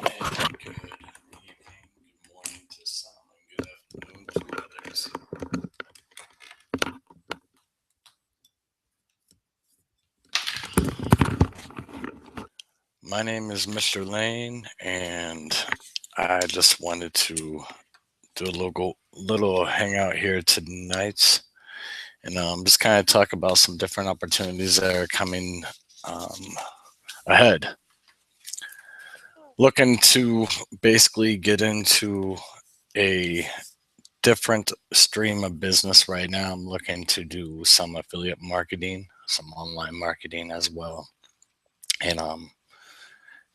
And good evening, good morning to some, and good afternoon to others. My name is Mr. Lane, and I just wanted to do a little hangout here tonight, and just kind of talk about some different opportunities that are coming um, ahead. Looking to basically get into a different stream of business right now. I'm looking to do some affiliate marketing, some online marketing as well, and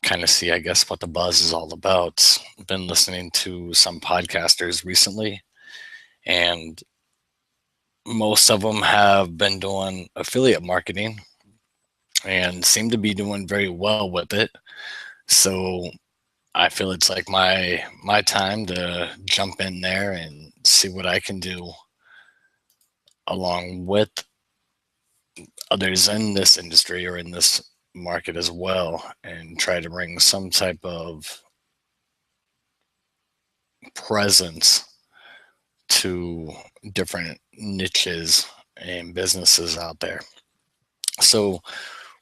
kind of see, I guess, what the buzz is all about. Been listening to some podcasters recently, and most of them have been doing affiliate marketing and seem to be doing very well with it. So I feel it's like my time to jump in there and see what I can do along with others in this industry or in this market as well, and try to bring some type of presence to different niches and businesses out there. So,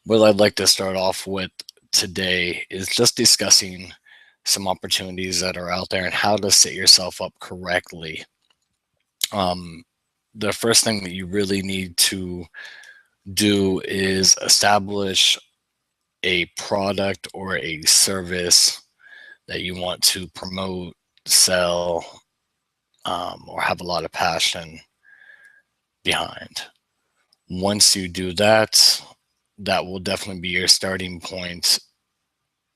what I'd like to start off with today is just discussing some opportunities that are out there and how to set yourself up correctly. Um, the first thing that you really need to do is establish a product or a service that you want to promote, sell, or have a lot of passion behind. Once you do that, that will definitely be your starting point.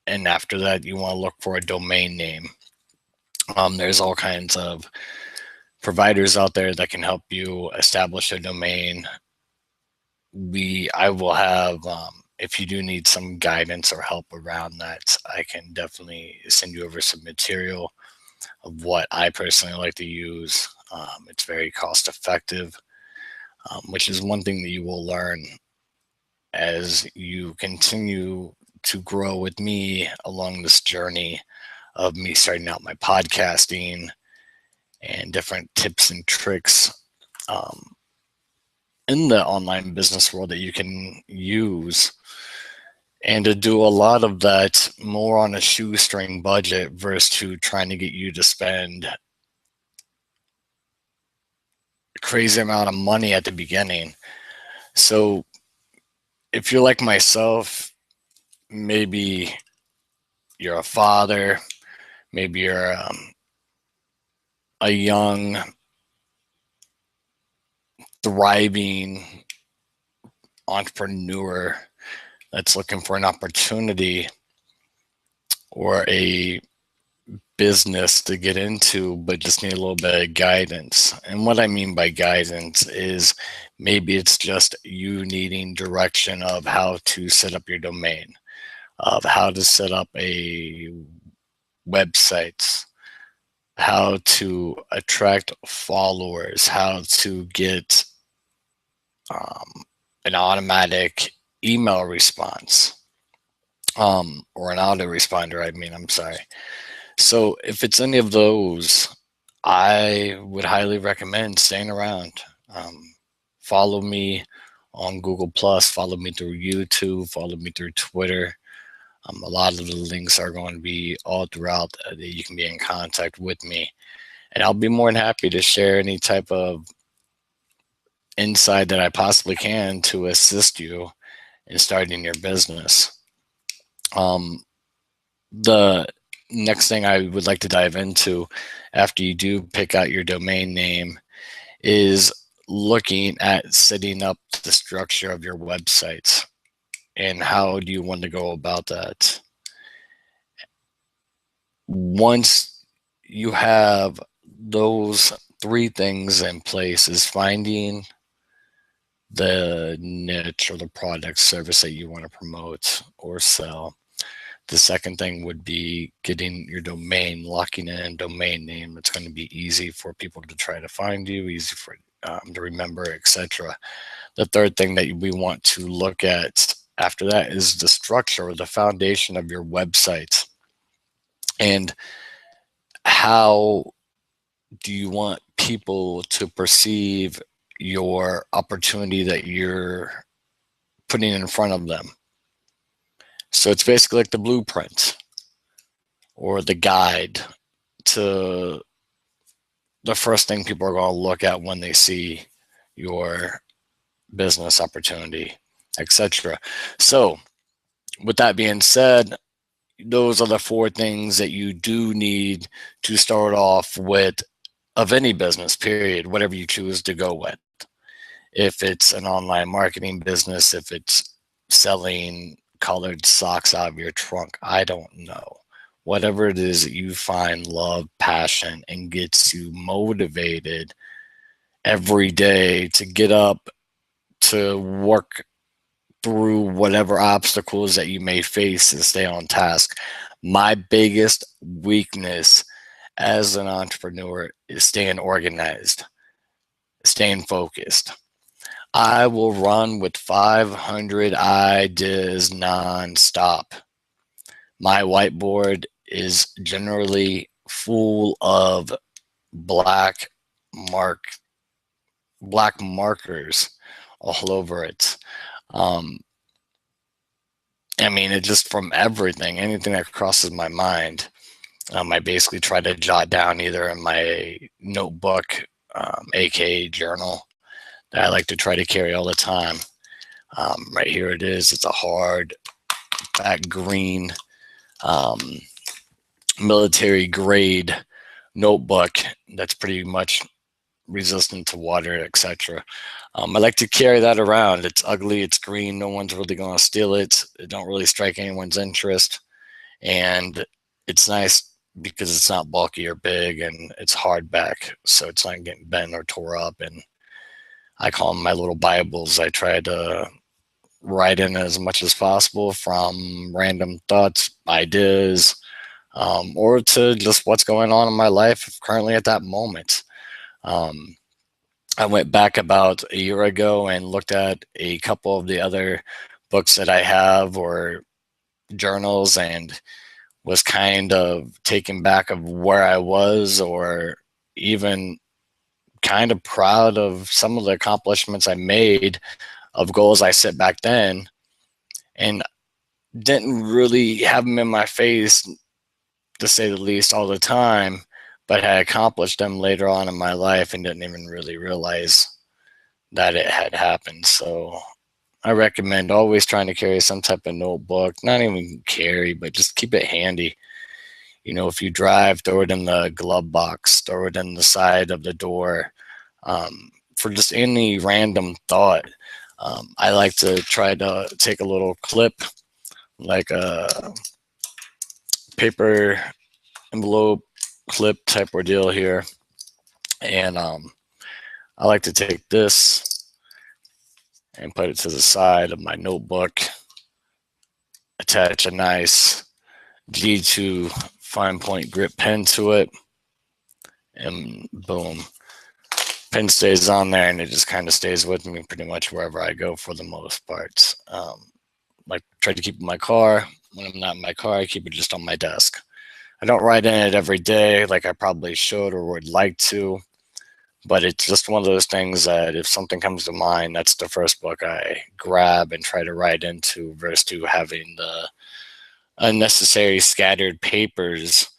And after that, you want to look for a domain name. There's all kinds of providers out there that can help you establish a domain. I will have, if you do need some guidance or help around that, I can definitely send you over some material of what I personally like to use. It's very cost effective, which is one thing that you will learn as you continue to grow with me along this journey of me starting out my podcasting and different tips and tricks um, in the online business world that you can use, and to do a lot of that more on a shoestring budget versus to trying to get you to spend a crazy amount of money at the beginning. So if you're like myself, maybe you're a father, maybe you're a young, thriving entrepreneur that's looking for an opportunity or a business to get into, but just need a little bit of guidance. And what I mean by guidance is maybe it's just you needing direction of how to set up your domain, of how to set up a website, how to attract followers, how to get um, an automatic email response, or an autoresponder. I'm sorry. So if it's any of those, I would highly recommend staying around. Um, Follow me on Google Plus, follow me through YouTube, follow me through Twitter. A lot of the links are going to be all throughout that you can be in contact with me. And I'll be more than happy to share any type of insight that I possibly can to assist you in starting your business. Um, the next thing I would like to dive into after you do pick out your domain name is looking at setting up the structure of your website and how do you want to go about that. Once you have those three things in place, is finding the niche or the product service that you want to promote or sell. The second thing would be getting your domain, locking in a domain name. It's going to be easy for people to try to find you, easy for to remember, etc. The third thing that we want to look at after that is the structure or the foundation of your website. And how do you want people to perceive your opportunity that you're putting in front of them? So it's basically like the blueprint or the guide to the first thing people are going to look at when they see your business opportunity, etc. So with that being said, those are the 4 things that you do need to start off with of any business, period, whatever you choose to go with. If it's an online marketing business, if it's selling colored socks out of your trunk, I don't know. Whatever it is that you find love, passion, and gets you motivated every day to get up, to work through whatever obstacles that you may face and stay on task. My biggest weakness as an entrepreneur is staying organized, staying focused. I will run with 500 ideas nonstop. My whiteboard is generally full of black mark black markers all over it. I mean, it just from everything, anything that crosses my mind. I basically try to jot down either in my notebook, aka journal, that I like to try to carry all the time. Right here it is. It's a hard back green military grade notebook that's pretty much resistant to water, etc. I like to carry that around. It's ugly, it's green, no one's really going to steal it. It don't really strike anyone's interest, and it's nice because it's not bulky or big, and it's hardback, so it's not getting bent or tore up. And I call them my little Bibles. I try to write in as much as possible, from random thoughts, ideas, or to just what's going on in my life currently at that moment. I went back about a year ago and looked at a couple of the other books that I have or journals, and was kind of taken back of where I was, or even kind of proud of some of the accomplishments I made of goals I set back then, and didn't really have them in my face, to say the least, all the time, but had accomplished them later on in my life and didn't even really realize that it had happened. So I recommend always trying to carry some type of notebook, not even carry, but just keep it handy. You know, if you drive, throw it in the glove box, throw it in the side of the door, for just any random thought. I like to try to take a little clip, like a paper envelope clip type ordeal here. And I like to take this and put it to the side of my notebook, attach a nice G2 fine point grip pen to it, and boom, pen stays on there, and it just kind of stays with me pretty much wherever I go for the most part. Like, try to keep it in my car. When I'm not in my car, I keep it just on my desk. I don't write in it every day like I probably should or would like to, but it's just one of those things that if something comes to mind, that's the first book I grab and try to write into, versus to having the unnecessary scattered papers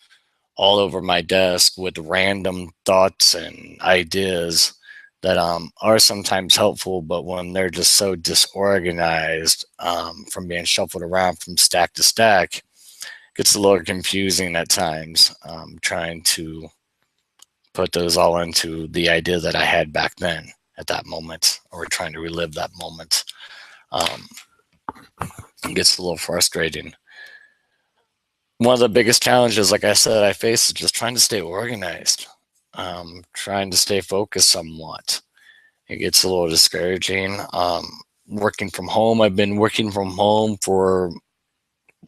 all over my desk with random thoughts and ideas that are sometimes helpful, but when they're just so disorganized from being shuffled around from stack to stack, it gets a little confusing at times, trying to put those all into the idea that I had back then at that moment, or trying to relive that moment. It gets a little frustrating. One of the biggest challenges, like I said, I face is just trying to stay organized, trying to stay focused somewhat. It gets a little discouraging. Working from home, I've been working from home for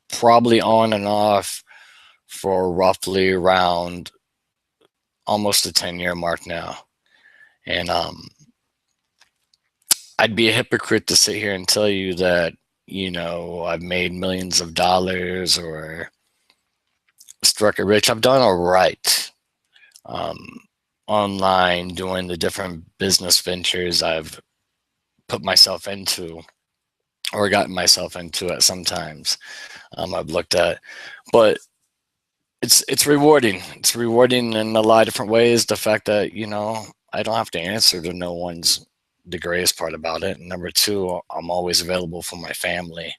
probably on and off for roughly around almost a 10-year mark now. And I'd be a hypocrite to sit here and tell you that, you know, I've made millions of dollars or struck it rich. I've done all right online, doing the different business ventures I've put myself into or gotten myself into at sometimes. I've looked at, but it's rewarding. It's rewarding in a lot of different ways. The fact that, you know, I don't have to answer to no one's the greatest part about it. And number two, I'm always available for my family.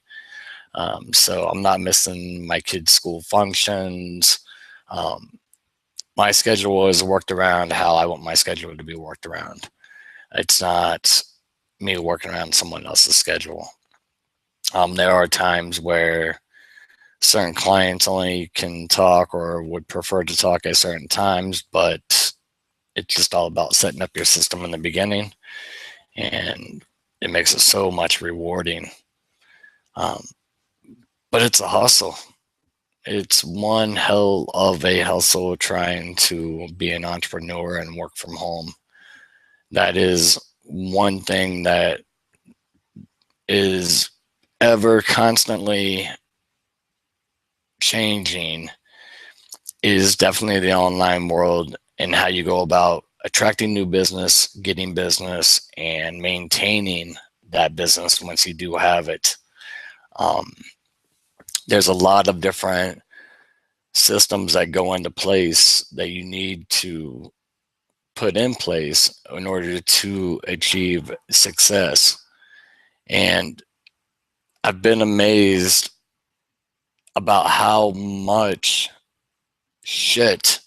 So I'm not missing my kids' school functions. My schedule is worked around how I want my schedule to be worked around. It's not me working around someone else's schedule. There are times where certain clients only can talk or would prefer to talk at certain times, but it's just all about setting up your system in the beginning, and it makes it so much rewarding. But it's a hustle. It's one hell of a hustle trying to be an entrepreneur and work from home. That is one thing that is ever constantly changing, is definitely the online world and how you go about attracting new business, getting business, and maintaining that business once you do have it. There's a lot of different systems that go into place that you need to put in place in order to achieve success. And I've been amazed about how much shit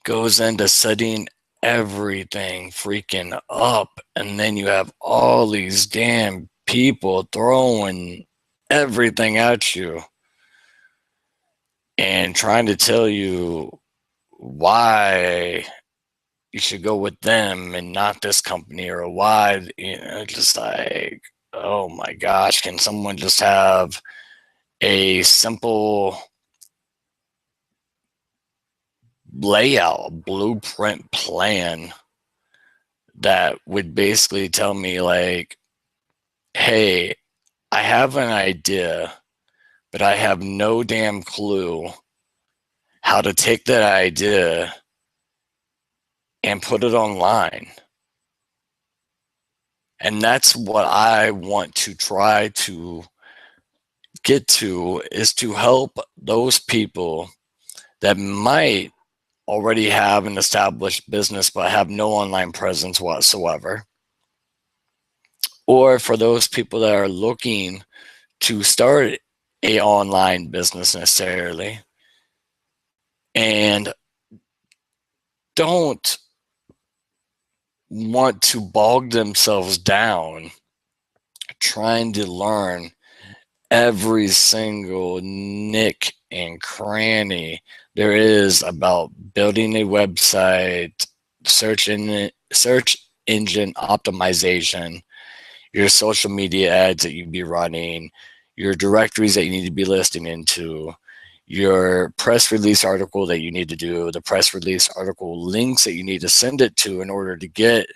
goes into setting everything freaking up. And then you have all these damn people throwing everything at you and trying to tell you why you should go with them and not this company, or why, you know, just like, oh my gosh, can someone just have a simple layout, blueprint plan that would basically tell me like, hey, I have an idea, but I have no damn clue how to take that idea and put it online. And that's what I want to try to get to, is to help those people that might already have an established business but have no online presence whatsoever, or for those people that are looking to start a online business necessarily and don't want to bog themselves down trying to learn every single nick and cranny there is about building a website, search engine optimization, your social media ads that you'd be running, your directories that you need to be listing into, your press release article that you need to do, the press release article links that you need to send it to in order to get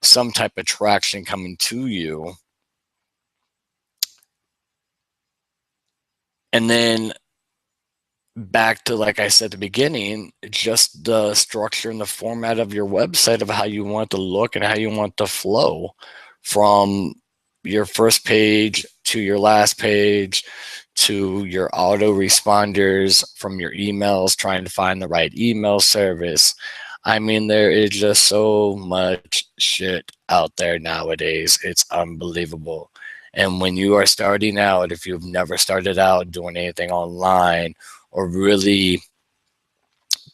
some type of traction coming to you. And then back to, like I said at the beginning, just the structure and the format of your website, of how you want to look and how you want to flow from your first page to your last page, to your autoresponders from your emails, trying to find the right email service. I mean, there is just so much shit out there nowadays. It's unbelievable. And when you are starting out, if you've never started out doing anything online, or really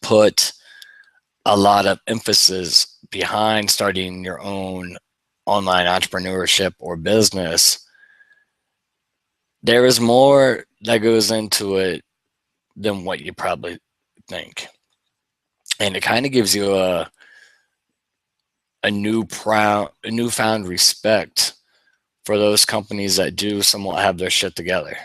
put a lot of emphasis behind starting your own online entrepreneurship or business, there is more that goes into it than what you probably think. And it kind of gives you a newfound respect for those companies that do somewhat have their shit together.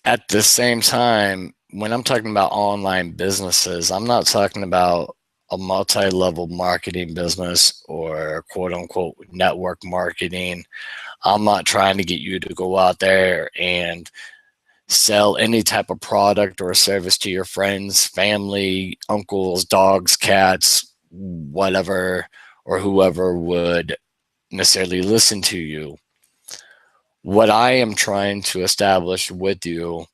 At the same time, when I'm talking about online businesses, I'm not talking about a multi-level marketing business or quote unquote network marketing. I'm not trying to get you to go out there and sell any type of product or service to your friends, family, uncles, dogs, cats, whatever, or whoever would necessarily listen to you. What I am trying to establish with you,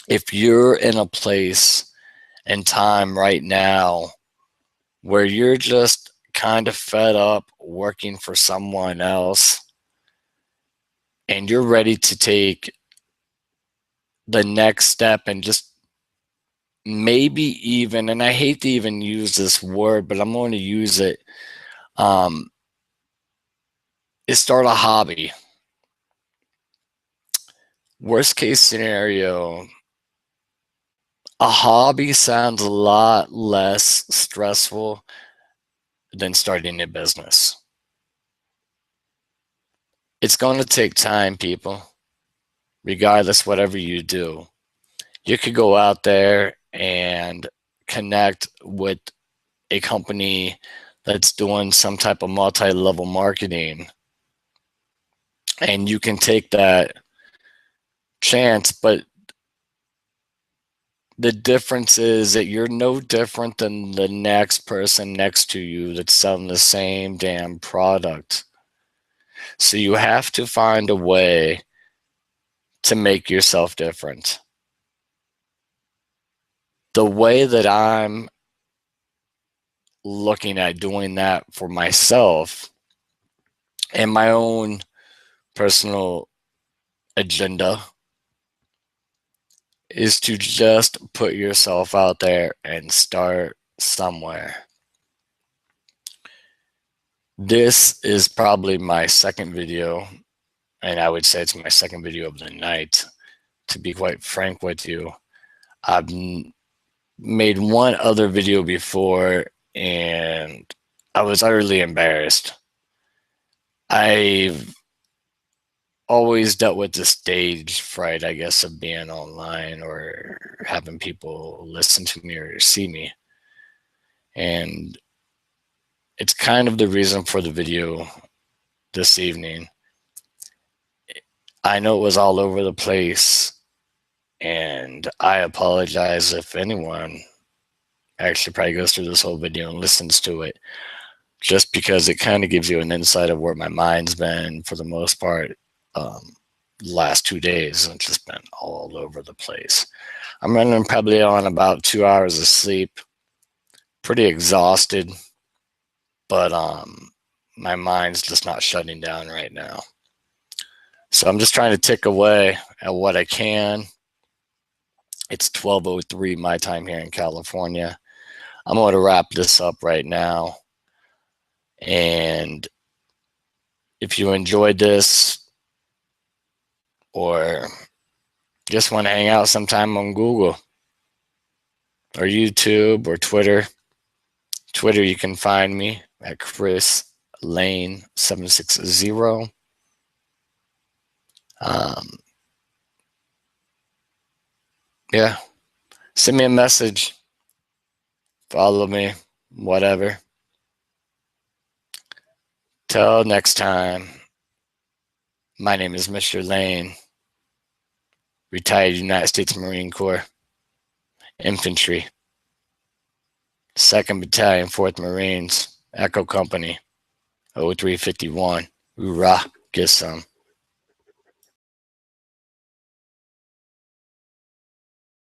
if you're in a place and time right now where you're just kind of fed up working for someone else and you're ready to take the next step and just maybe even, and I hate to even use this word, but I'm going to use it, is start a hobby. Worst case scenario, a hobby sounds a lot less stressful than starting a business. It's going to take time, people, regardless whatever you do. You could go out there and connect with a company that's doing some type of multi-level marketing, and you can take that chance, but the difference is that you're no different than the next person next to you that's selling the same damn product. So you have to find a way to make yourself different. The way that I'm looking at doing that for myself and my own personal agenda is to just put yourself out there and start somewhere. This is probably my second video, and I would say it's my second video of the night, to be quite frank with you. I've made one other video before, and I was utterly embarrassed. I've always dealt with the stage fright, I guess, of being online or having people listen to me or see me. And it's kind of the reason for the video this evening. I know it was all over the place, and I apologize if anyone actually probably goes through this whole video and listens to it, just because it kind of gives you an insight of where my mind's been for the most part. Last 2 days, it's just been all over the place. I'm running probably on about 2 hours of sleep, pretty exhausted, but my mind's just not shutting down right now. So I'm just trying to tick away at what I can. It's 12:03 my time here in California. I'm going to wrap this up right now. And if you enjoyed this or just want to hang out sometime on Google or YouTube or Twitter, you can find me at Chris Lane 760. Yeah, send me a message, follow me, whatever. Till next time, my name is Mr. Lane, retired United States Marine Corps, Infantry, 2nd Battalion, 4th Marines, Echo Company, 0351. Hoorah, get some.